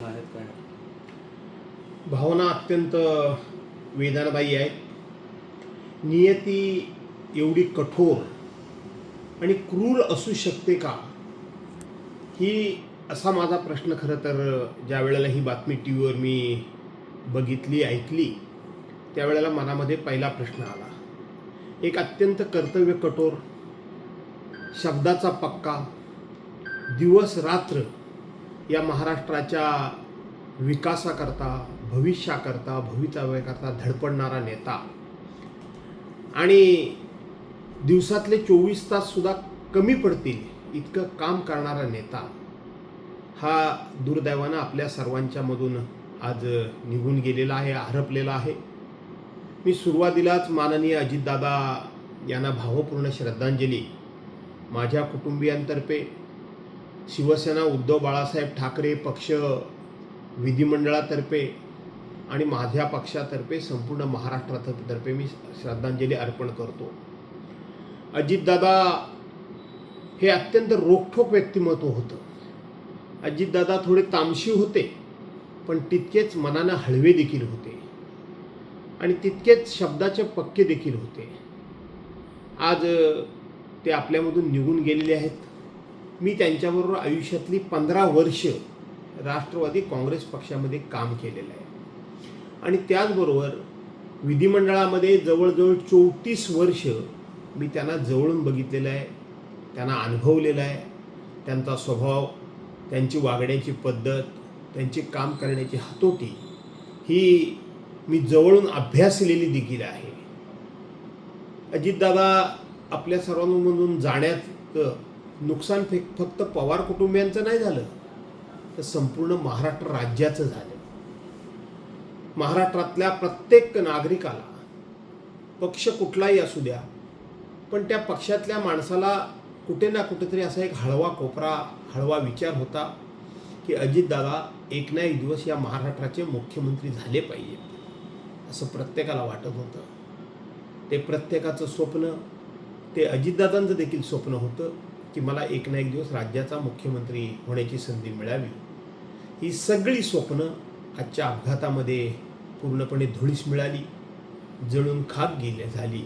आहेत काय? भावना अत्यंत वेदनादायी आहेत. नियती एवढी कठोर आणि क्रूर असू शकते का, ही असा माझा प्रश्न खरं तर ज्या वेळेला ही बातमी टी व्हीवर मी बघितली ऐकली त्यावेळेला मनामध्ये पहिला प्रश्न आला. एक अत्यंत कर्तव्य कठोर, शब्दाचा पक्का, दिवस रात्र या महाराष्ट्राच्या विकासाकरता, भविष्याकरता, भवितव्याकरता धडपडणारा नेता आणि दिवसातले 24 तास सुद्धा कमी पडतील इतकं काम करणारा नेता हा दुर्दैवानं आपल्या सर्वांच्या मधून आज निघून गेलेला आहे, हरपलेला आहे. मी सुरुवातीलाच माननीय अजितदादा यांना भावपूर्ण श्रद्धांजली माझ्या कुटुंबियांतर्फे, शिवसेना उद्धव बाळासाहेब ठाकरे पक्ष विधिमंडळातर्फे आणि माझ्या पक्षातर्फे संपूर्ण महाराष्ट्रातर्फे मी श्रद्धांजली अर्पण करतो. अजितदादा हे अत्यंत रोखठोक व्यक्तिमत्व होतं. अजितदादा थोडे तामशी होते, पण तितकेच मनानं हळवे देखील होते आणि तितकेच शब्दाचे पक्के देखील होते. आज ते आपल्यामधून निघून गेलेले आहेत. मी त्यांच्याबरोबर आयुष्यातली 15 वर्ष राष्ट्रवादी काँग्रेस पक्षामध्ये काम केलेलं आहे आणि त्याचबरोबर विधिमंडळामध्ये जवळजवळ 34 वर्ष मी त्यांना जवळून बघितलेलं आहे, त्यांना अनुभवलेलं आहे. त्यांचा स्वभाव, त्यांची वागण्याची पद्धत, त्यांची काम करण्याची हातोटी ही मी जवळून अभ्यासलेली देखील आहे. अजितदादा आपल्या सर्वांमधून जाण्यात नुकसान फक्त पवार कुटुंबियांचं नाही झालं, तर संपूर्ण महाराष्ट्र राज्याचं झालं. महाराष्ट्रातल्या प्रत्येक नागरिकाला, पक्ष कुठलाही असू द्या, पण त्या पक्षातल्या माणसाला कुठे ना कुठेतरी असा एक हळवा कोपरा, हळवा विचार होता की अजितदादा एक ना एक दिवस या महाराष्ट्राचे मुख्यमंत्री झाले पाहिजेत, असं प्रत्येकाला वाटत होतं. ते प्रत्येकाचं स्वप्न, ते अजितदादांचं देखील स्वप्न होतं की मला एक ना एक दिवस राज्याचा मुख्यमंत्री होण्याची संधी मिळावी. ही सगळी स्वप्न आजच्या अपघातामध्ये पूर्णपणे धुळीस मिळाली, जळून खाक झाली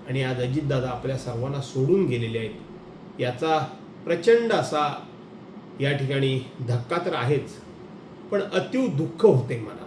आणि आज अजितदादा आपल्या सर्वांना सोडून गेलेले आहेत. याचा प्रचंड असा या ठिकाणी धक्का तर आहेच, पण अतीव दुःख होते मला.